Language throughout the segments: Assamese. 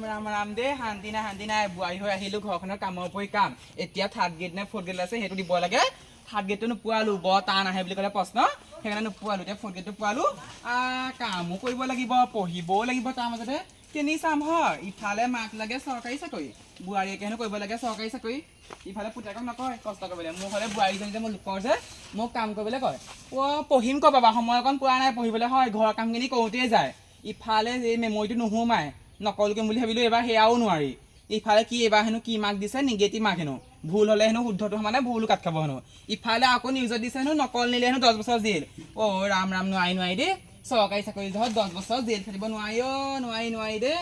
ৰাম দে শান্তি নাই বুঢ়ী হৈ আহিলো ঘৰখনৰ কামৰ উপৰি কাম এতিয়া থাৰ্ড গ্ৰেড নে ফ'ৰ্থ গ্ৰেড আছে সেইটো দিব লাগে থাৰ্ড গ্ৰেডটো নোপোৱালো বৰ টান আহে বুলি ক'লে প্ৰশ্ন সেইকাৰণে নোপোৱালো এতিয়া ফ'ৰ্থ গ্ৰেডটো পোৱালো কামো কৰিব লাগিব পঢ়িবও লাগিব তাৰ মাজতে তিনি চাম হয় ইফালে মাক লাগে চৰকাৰী চাকৰি বোৱাৰীয়েকে হেনো কৰিব লাগে চৰকাৰী চাকৰি ইফালে পুতেকক নকয় কষ্ট কৰিবলৈ মোৰ হ'লে বোৱাৰীজনী যে মই লোকৰ যে মোক কাম কৰিবলৈ কয় পঢ়িম ক বাবা সময় অকণ পোৱা নাই পঢ়িবলৈ হয় ঘৰৰ কামখিনি কৰোঁতেই যায় ইফালে এই মেমৰিটো নোসোমায় নকল কৰিম বুলি ভাবিলোঁ এইবাৰ সেয়াও নোৱাৰি ইফালে কি এইবাৰ হেনো কি মাৰ্ক দিছে নিগেটিভ মাৰ্ক হেনো ভুল হ'লে হেনো শুদ্ধটো সমানে ভুলো কাট খাব হেনো ইফালে আকৌ নিউজত দিছে হেনো নকল নিলে হেনো 10 বছৰ জেল ৰাম নোৱাৰি দেই চৰকাৰী চাকৰি জহত 10 বছৰ জেল থাকিব নোৱাৰি দেই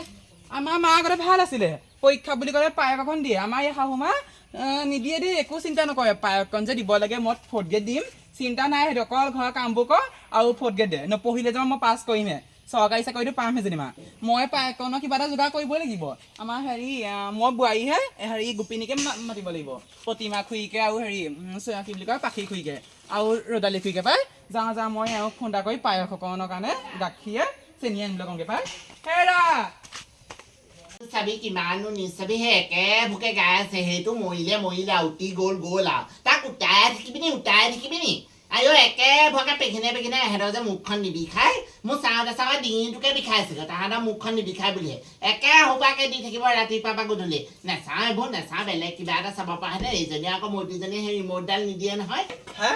আমাৰ মা আগতে ভাল আছিলে পৰীক্ষা বুলি ক'লে পায়ক এখন দিয়ে আমাৰ এই শাহু মা নিদিয়ে দেই একো চিন্তা নকৰে পায়কখন যে দিব লাগে মই ফ'ৰ্থ গ্ৰেড দিম চিন্তা নাই সেইটো অকল ঘৰৰ কামবোৰ কৰ আৰু ফ'ৰ্থ গ্ৰেড দে নপঢ়িলে যে মই পাছ কৰিমহে চৰকাৰী চাকৰিটো পাম যেনিবা মই পায়কনৰ কিবা এটা যোগাৰ কৰিবই লাগিব আমাৰ মই বোৱাৰীহে গোপিনীকে মাতিব লাগিব প্ৰতিমা খুৰীকে আৰু কি বুলি কয় পাখি খুৰীকে আৰু ৰদালি খুৰীকে পাই যাওঁ মই এওঁক খুন্দা কৰি পায়স অকণৰ কাৰণে গাখীৰে চেনি আনিবলৈ কওঁগে পাই হেৰা চাবি কিমানো নিচাবি হে একে ভোকে গাই আছে সেইটো মৰিলে উঠি গ'ল আৰু তাক উঠাই থাকিবি নি আইঅ একে ভকে পেঘিনে এহেঁতৰ যে মুখখন নিবিষাই মোৰ চাওঁতে ডিঙিটোকে বিষাইছিলে তাহাঁতৰ মুখখন নিবিষাই বুলিহে একে সোপাকে দি থাকিব ৰাতিপুৱা পৰা গধূলি নেচাওঁ এইবোৰ বেলেগ কিবা এটা চাব পৰা হেঁতেন এইজনী আকৌ মটিজনীয়ে সেই ৰিম'টডাল নিদিয়ে নহয় হে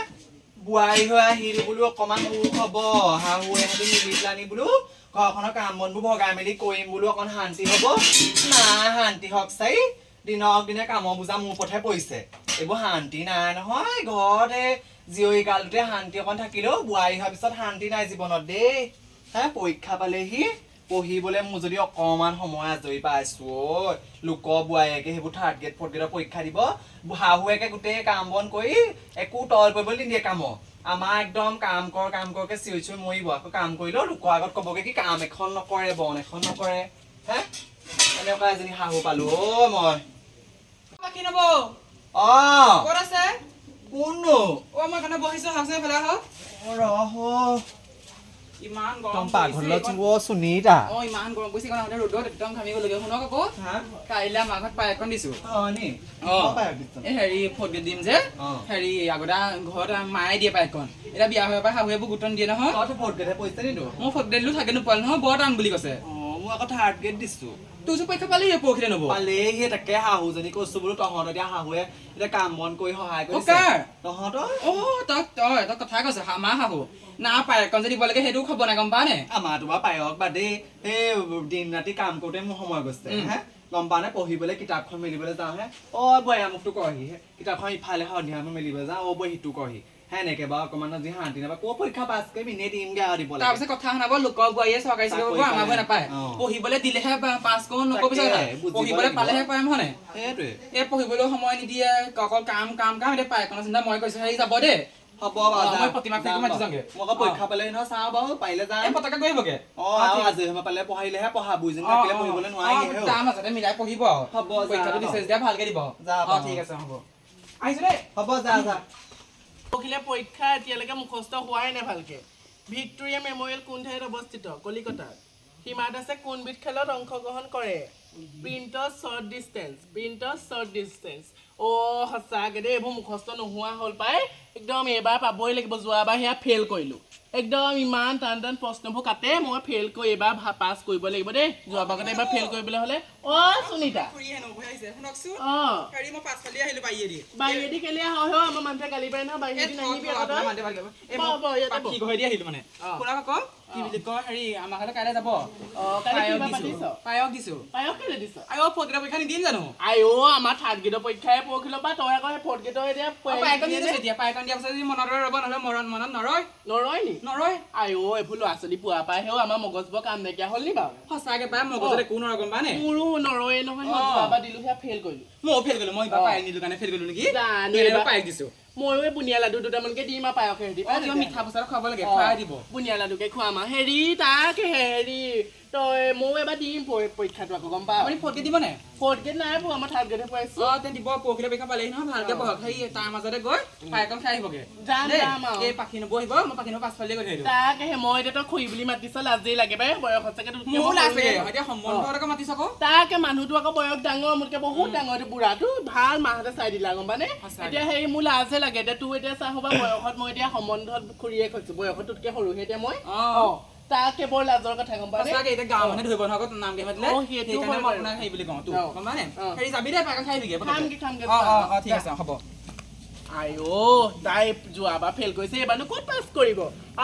বোৱাৰী হৈ আহিলো বোলো অকণমান সুখ হ'ব শাহু এহেঁতি মিলি পেলানি বোলো ঘৰখনৰ কাম বনবোৰ ভগাই মেলি কৰিম বোলো অকণ শান্তি হ'ব নাই শান্তি হওক চাই দিনক দিনে কামৰ বোজা মোৰ ওপৰতহে পৰিছে এইবোৰ শান্তি নাই নহয় ঘৰতে জীয়ৰী কালটোতে শান্তি অকণ থাকিলেও বোৱাৰী হোৱাৰ পিছত শান্তি নাই জীৱনত দেই হে পৰীক্ষা পালেহি পঢ়িবলৈ মোৰ যদি অকণমান সময় আজৰি পাইছো লোকৰ বোৱাৰীয়েকে সেইবোৰ থাৰ্ড গ্ৰেড ফ'ৰ্থ গ্ৰেডৰ পৰীক্ষা দিব শাহুৱেকে গোটেই কাম বন কৰি একো তল কৰিবলৈ নিদিয়ে কামৰ আমাৰ একদম কাম কৰকে চিঞৰি মৰিব আকৌ কাম কৰিলেও লোকৰ আগত ক'বগে কি কাম এখন নকৰে বন এখন নকৰে হে এনেকুৱা এজনী শাহু পালো মই কি নব ক'ত আছে কোননো মই কাৰণে বহিছো হাউচে ফেলা হওক ৰহ ইমান গৰম সুনীতা ইমান গৰম পৰিছে কাৰণ ৰ'দত একদম ঘামি গ'লগে শুনক আকৌ কাইলৈ আমাৰ ঘৰত পায়স এখন দিছো ফ'ৰ্থ গ্ৰেড দিম যে আগতে ঘৰত মায়ে দিয়ে পায়সখন এতিয়া বিয়া হৈ পৰা শাহুৱেবোৰ গুৰুত্ব নিদিয়ে নহয় ফ'ৰ্থ গ্ৰেডে পইচা নিদিওঁ মই ফ'ৰ্থ গ্ৰেডলো থাকে নোপোৱালো নহয় বৰ টান বুলি কৈছে মই আকৌ থাৰ্ড গ্ৰেড দিছো তোৰ যে পৰীক্ষা পালেহি পৰহিলে নব পালেহি তাকে শাহুজনী কৈছো বোলো তহঁত এতিয়া শাহুৱে এতিয়া কাম বন কৰি সহায় কৰিছে তহঁতৰ তই কথা কৈছ আমাৰ শাহু না পায়কখন যে দিব লাগে সেইটোও খবৰ নাই গম পা নে আমাৰ তোমাৰ পায়ক বাদেই সেই দিন ৰাতি কাম কৰোঁতে মোৰ সময় গৈছে হে গম পা নে পঢ়িবলৈ কিতাপখন মেলিবলৈ যাওঁ হে বয়া মোকতো কয়হি কিতাপখন ইফালে সন্ধিয়া মেলিবলৈ যাওঁ বৈ সিটো কয়হি সেনেকে বাৰু অকমান আজি শান্তি নাপায় ক'ৰ পৰীক্ষা পাছ কৰি মিনে দিমগে আৰু দিব লাগে তাৰপিছত কথা শুনাব লোকৰ বোৱাৰীয়ে চৰকাৰী চাকৰি আমাক নাপায় পঢ়িবলৈ দিলেহে পাছ কৰোঁ নকবি পঢ়িবলৈ পালেহে পাৰিম হয়নে সেইটোৱে এই পঢ়িবলৈও সময় নিদিয়ে অকল কাম এতিয়া পায়কনৰ চিন্তা মই কৈছো হেৰি যাব দেই হ'ব মই প্ৰতিমা খুৰীক মাতি যাওঁগে মই আকৌ পৰীক্ষা পালে নহয় চাওঁ বাৰু পাৰিলে যাম পতাকা কৰিবগে আজি সময় পালে পঢ়িলেহে পঢ়াব থাকিলে পঢ়িবলৈ নোৱাৰি তাৰ মাজতে মিলাই পঢ়িব হ'ব পৰীক্ষাটো দিছে যেতিয়া ভালকে দিব ঠিক আছে হ'ব আহিছো দেই হ'ব যা পখিলে পৰীক্ষা এতিয়ালৈকে মুখস্থ হোৱাই নাই ভালকে ভিক্টোৰিয়া মেমৰিয়েল কোন ঠাইত অৱস্থিত কলিকতাত সীমাত আছে কোনবিধ খেলত অংশগ্ৰহণ কৰে প্ৰিণ্টছ শ্বৰ্ট ডিষ্টেঞ্চ সঁচাকে দেই এইবোৰ মুখস্থ নোহোৱা হ'ল পাই একদম এইবাৰ পাবই লাগিব যোৱাবাৰ সেয়া ফেইল কৰিলোঁ একদম ইমান টান প্ৰশ্নবোৰ কাটে মই ফেইল কৰি এইবাৰ পাছ কৰিব লাগিব দেই যোৱাবাৰ কাৰণে এইবাৰ ফেইল কৰিবলৈ হ'লে সুনীতা বাহিৰেদি কেলে হয় আমাৰ মানুহে গালি পাৰে নহয় বাহিৰেদি নাহিবি কি বুলি কয় আমাৰ ঘৰলৈ কাইলৈ যাব পায়স দিছো কেলে দিছ ফ'ৰ্থ গ্ৰেডৰ পৰীক্ষা নিদিম জানো আমাৰ থাৰ্ড গ্ৰেডৰ পৰীক্ষাই পৰখিলৰ পৰা তই আকৌ ফ'ৰ্থ গ্ৰেডৰ এতিয়া পায়কন দিয়া পাছত যদি মনত ৰ'ব নহ'লে মনত নৰয় নি এইবোৰ ল'ৰা ছোৱালী পোৱা পাই আমাৰ মগজবোৰ কাম নাইকিয়া হ'ল নি বাৰু সঁচাকে পাই মগজত একো নৰয় গম পানে মোৰো নৰয়ে নহয় যোৱাবাৰ দিলো সেয়া ফেইল কৰিলো ময়ো ফেইল কৰিলো মই এইবাৰ পায়স নিদিলো কাৰণে ফেইল কৰিলো নেকি পায়স দিছো ময়ো এই বুনিয়া লাডু দুটামানকে দিম আৰু পায়সে মিঠা বস্তু খুৱাব লাগে খুৱাই দিব বুনিয়া লাডুকে খুৱাম আৰু তাক তই ময়ো এবাৰ দিম পৰীক্ষাটো আকৌ গম পাৱ আপুনি ফ'ৰ্থ গ্ৰেড দিব নে 4th grade নাই পোৱা মই 3rd grade পাইছো অ তেন দিব পৰহিলে পৰীক্ষা পালেহি নহয় ভালকে পঢ়ক সেই তাৰ মাজতে গৈ পায়কন খাই আহিবগে যাম দেই? যাম আৰু এই পাখি নবৌ আহিব মই পাখি নবৌ পাছফালে গৈ থাকিম তাকেহে মই এতিয়া তই খুৰী বুলি মাতিছ লাজেই লাগে বাই বয়স সঁচাকে তোতকে মোৰো মই লাজ সৰুহে। লাগে এতিয়া সম্বন্ধত মাতিছ আকৌ তাকে মানুহটো আকৌ বয়স ডাঙৰ মোতকে বহুত ডাঙৰ এইটো বুঢ়াটো ভাল মাহঁতে চাই দিলা গম পানে সঁচাকে। এতিয়া সেই মোৰ লাজহে লাগে এতিয়া তোৰ এতিয়া চা হবা বয়সত মই এতিয়া সম্বন্ধত খুৰীয়ে কৈছো বয়সত তোতকে সৰুহে এতিয়া মই অ তাকে বৰ লাজৰ কথা গম পানে সঁচাকে এতিয়া গাঁৱৰ মানুহে ধৰিব নহয় নাম কে মাতিলে অ, সেইটো সেইকাৰণে হয় মই বাৰু। আপোনাক হেৰি বুলি কওঁ তোক অ। গম পানে অ। হেৰি যাবি দেই পায়কন খাই আহিবিগে খামগে অ ঠিক আছে হ'ব আইও তাই যোৱাবাৰ ফেইল কৰিছে এইবাৰনো ক'ত পাছ কৰিব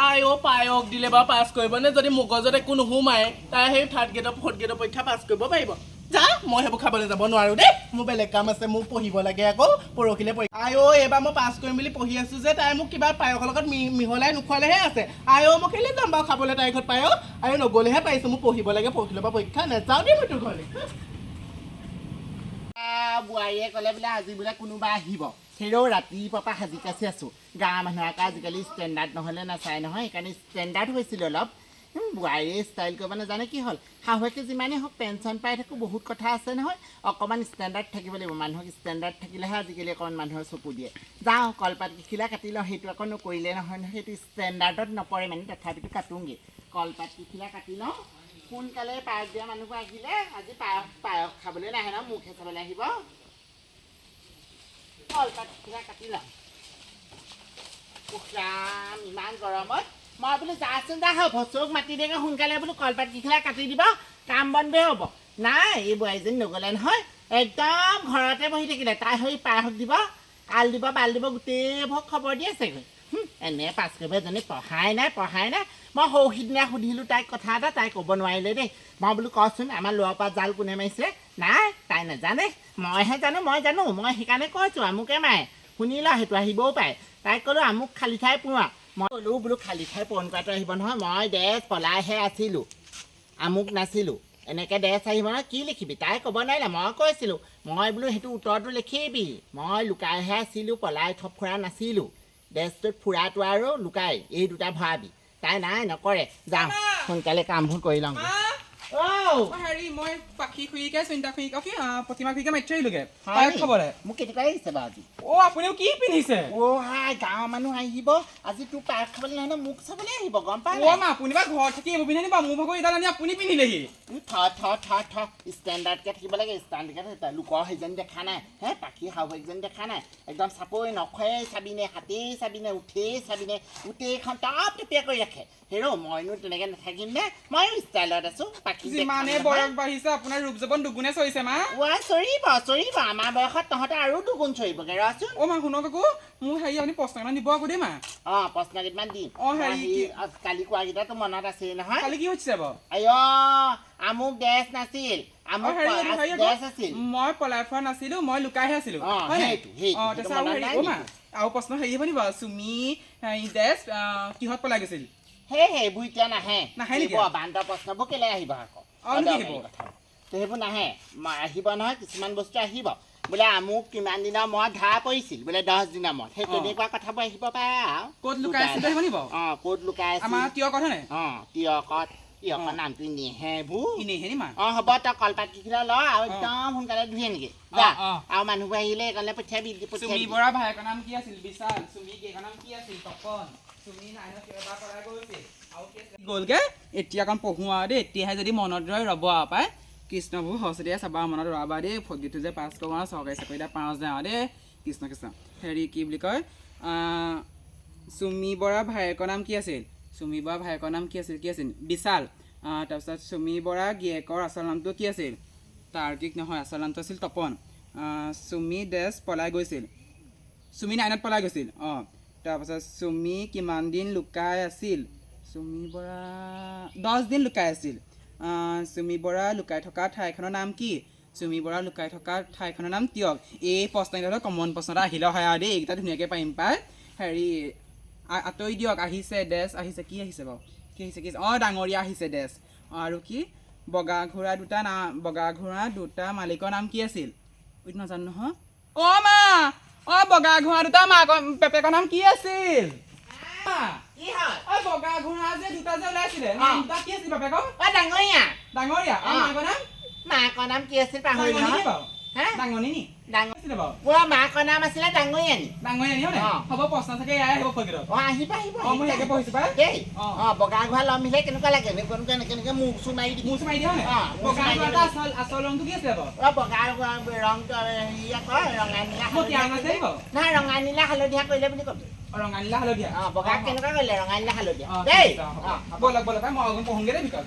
আইও পায়স দিলে বাৰু পাছ কৰিব নে যদি মগজত একো নোসোমায় তাই সেই 3rd grade 4th grade পৰীক্ষা পাছ কৰিব পাৰিব যা মই সেইবোৰ খাবলৈ যাব নোৱাৰো দেই মোৰ বেলেগ কাম আছে মোক পঢ়িব লাগে আকৌ পৰহিলে পৰীক্ষা আইও এইবাৰ মই পাছ কৰিম বুলি পঢ়ি আছো যে তাই মোক কিবা পায়সৰ লগত মিহলাই নোখোৱালেহে আছে আইও মই কেলৈ যাম বাৰু খাবলৈ তাইৰ ঘৰত পায়স আইও নগ'লেহে পাৰিছো মোক পঢ়িব লাগে পৰহিলৈ পৰা পৰীক্ষা নাযাওঁ দেই মই তোৰ ঘৰলৈ বোৱাৰীয়ে ক'লে বোলে আজি বোলে কোনোবা আহিব সেইও ৰাতিপুৱাৰ পৰা সাজি কাচি আছোঁ গাঁৱৰ মানুহ আকৌ আজিকালি ষ্টেণ্ডাৰ্ড নহ'লে নাচায় নহয় সেইকাৰণে ষ্টেণ্ডাৰ্ড হৈছিলোঁ অলপ বোৱাৰীয়ে ষ্টাইল কৰিব নাজানে কি হ'ল শাহুৱেকে যিমানেই হওক পেঞ্চন পাই থাকোঁ বহুত কথা আছে নহয় অকণমান ষ্টেণ্ডাৰ্ড থাকিব লাগিব মানুহক ষ্টেণ্ডাৰ্ড থাকিলেহে আজিকালি অকণমান মানুহৰ চকু দিয়ে যাওঁ কলপাত কিখিলা কাটি লওঁ সেইটো আকৌ নকৰিলে নহয় নহয় সেইটো ষ্টেণ্ডাৰ্ডত নপৰে মানে তথাপিতো কাটোংগৈ কলপাত কিখিলা কাটি লওঁ সোনকালে পায়স দিয়া মানুহবোৰ আহিলে আজি পায়স খাবলৈ নাহে ন মুখে চাবলৈ আহিব কলপাত কিখিলা কাটি লওঁ উখৰাম ইমান গৰমত মই বোলো যাচোন যা হ'ব চৌক মাতি দিয়ে সোনকালে বোলো কলপাত কিখিলা কাটি দিব কাম বন্ধই হ'ব নাই এই বোৱাৰীজনী নগ'লে নহয় একদম ঘৰতে বহি থাকিলে তাই হৈ পায়স দিব আল দিব বাল দিব গোটেইবোৰক খবৰ দি আছেগৈ এনে পাছ কৰিব এজনী পঢ়াই নাই মই সৌ সিদিনা সুধিলোঁ তাইক কথা এটা তাই ক'ব নোৱাৰিলে দেই মই বোলো কচোন আমাৰ ল'ৰাৰ পৰা জাল কোনে মাৰিছিলে নাই তাই নাজানে মইহে জানো মই সেইকাৰণে কৈছোঁ আমুকে মাৰে শুনি ল সেইটো আহিবও পাৰে তাইক ক'লোঁ আমুক খালী ঠাই পোৱা মই ক'লোঁ বোলো খালী ঠাই পূৰণ কৰাটো আহিব নহয় মই ডেছ পলাইহে আছিলোঁ আমুক নাছিলোঁ এনেকৈ ডেছ আহিব নহয় কি লিখিবি তাই ক'ব নোৱাৰিলে মই কৈছিলোঁ মই বোলো সেইটো উত্তৰটো লিখিবি মই লুকাইহে আছিলোঁ পলাই থপ ফুৰা নাছিলোঁ ডেছটোত ফুৰাটো আৰু লুকাই এই দুটা ভৰাবি তাই নাই নকৰে যাওঁ সোনকালে কামবোৰ কৰি লওঁ হেৰি মই পাখি খুৰীকে চিন্তা খুৰী কি প্ৰতিমা খুৰীকে মাতি থৈ আহিলোগে পায়স খাবলৈ মোক কেনেকুৱা আহিছে বাৰু আজি আপুনিও কি পিন্ধিছে হাই গাঁৱৰ মানুহ আহিব আজি তোৰ পায়স খাবলৈ নহয় ন মোক চাবলৈ আহিব গম পাই আপুনি বা ঘৰত থাকি এইবোৰ পিন্ধে নিবা মোৰ ভাগৰ এইডাল আনি আপুনি পিন্ধিলেহি থ ষ্টেণ্ডাৰ্ডকৈ থাকিব লাগে ষ্টেণ্ডাৰ্ডকৈ লোকৰ সেইজনী দেখা নাই হে পাখি শাহুৱেকজনী দেখা নাই একদম চাপৰি নখৰে চাবিনে হাতেই চাবিনে উঠেই চাবিনে গোটেইখন টপ টপিয়া কৰি ৰাখে হেৰ' মইনো তেনেকৈ নাথাকিম নে ময়ো ষ্টাইলত আছোঁ পাখি যিমানে বয়স বাঢ়িছে আপোনাৰ ৰূপ জীৱন দুগুণে চৰিছে মা চৰিব আমাৰ বয়সত তহঁতে আৰু দুগুণ চৰিবগৈ ৰচোন মা শুনক আকৌ মোৰ হেৰি আপুনি প্ৰশ্ন কেইটামান দিব আকৌ দেই মা প্ৰশ্ন কেইটামান দিম হেৰি কালি কোৱাকেইটাতো মনত আছেই নহয় কালি কি হৈছে বাৰু আমুক ডেছ নাছিল ডেছ আছিল মই পলাই ফুৰা নাছিলো মই লুকাইহে আছিলো আৰু প্ৰশ্ন হেৰি হ'ব নি বাৰু চুমি ডেছ কিহত পলাই গৈছিল সেইবোৰ এতিয়া নাহে নেকি বান্দৰ প্ৰশ্নবোৰ কেলৈ আহিব আকৌ সেইবোৰ নাহে আহিব নহয় কিছুমান বস্তু আহিব বোলে আমুক কিমান দিনৰ মূৰত ধৰা পৰিছিল বোলে 10 দিনৰ মূৰত সেই তেনেকুৱা কথাবোৰ আহিব পাৰে আৰু ক'ত লুকাই আছিল আহিব নি বাৰু ক'ত লুকাই আছিল আমাৰ তিয়ক কথা নাই তিয়কত নামটো নেহেবোৰ মা হ'ব তই কলপাত কিখিলা ল আৰু একদম সোনকালে ধুই নেকি আৰু মানুহবোৰ আহিলে এইকণে পঠিয়াবি চুমি বৰা ভায়েকৰ নাম কি আছিল বিশাল চুমি কেকৰ নাম কি আছিল তপন চুমি নাইনত কেইবাৰ পলাই গৈছিল গ'লগে এতিয়া অকণ পঢ়োৱা দেই এতিয়াহে যদি মনত ৰয় ৰ'ব আৰু পাই কৃষ্ণবোৰ সৰস্বতীয়ে চাবা মনত ৰবা দেই ফগীটো যে পাছ কৰোঁ আৰু চৰকাৰী চাকৰি এটা পাওঁ যাওঁ দেই কৃষ্ণ হেৰি কি বুলি কয় চুমি বৰা ভায়েকৰ নাম কি আছিল চুমি বৰা ভায়েকৰ নাম কি আছিল বিশাল তাৰপিছত চুমি বৰা গিয়েকৰ আচল নামটো কি আছিল তাৰ্কিক নহয় আচল নামটো আছিল তপন চুমি ডেছ পলাই গৈছিল চুমি 9ত পলাই গৈছিল তাৰপাছত চুমি কিমান দিন লুকাই আছিল চুমি বৰা 10 দিন লুকাই আছিল চুমি বৰা লুকাই থকা ঠাইখনৰ নাম কি চুমি বৰা লুকাই থকা ঠাইখনৰ নাম তিয়ক এই প্ৰশ্নকেইটা কমন প্ৰশ্ন এটা আহিলে হয় আৰু দেই এইকেইটা ধুনীয়াকৈ পাৰিম পাই হেৰি আঁতৰি দিয়ক আহিছে ডেছ আহিছে কি আহিছে বাৰু কি আহিছে ডাঙৰীয়া আহিছে ডেছ আৰু কি বগা ঘোঁৰা দুটা মালিকৰ নাম কি আছিল নাজানো নহয় মা বগা ঘোঁৰা দুটা পেপেকৰ নাম কি আছিল কি হয় ঐ বগা ঘোঁৰা যে দুটা যে ওলাইছিলে অ। দুটা কি আছিল বাপেক অ ডাঙৰীয়া ডাঙৰীয়া অ। মাকৰ নাম মাকৰ নাম কি আছিল পাহৰিলো ডাঙনী নহয় বাৰু হা ডাঙনী নি ডাঙৰ আছিলে বাৰু পুৰা মাকৰ নাম আছিলে ডাঙৰীয়ানী ডাঙৰী আনি হয়নে অ। হ'ব প্ৰশ্ন থাকে এয়াই আহিব ফকিৰত অ আহিবা আহিবা অ মই একে পঢ়িছো পাই দেই অ। অ বগা ঘোঁৰা লম মিলে কেনেকুৱা লাগে এনেকে মুখ চুৰ মাৰি দিবি মোৰ মাৰি দিয়া হয়নে অ, মোৰ বগা চুমাৰি ঘোঁৰাটা দিয়া। আচল ৰংটো কি আছিলে বাৰু অ বগা ৰংটো হেৰিয়া কয় ৰঙা নীলা মতিয়া হালধীয়া নাছিল বাৰু নহয় ৰঙা নীলা হালধীয়া কৰিলে বুলি কবি ৰঙা নীলা হালধীয়া অ বগা কেনেকুৱা কৰিলে ৰঙা নীলা হালধীয়া অ দেই ঠিক আছে, অ হ'ব। ব'লক ব'লক মই অগুণ পঢ়োংগে দেই ভিতৰত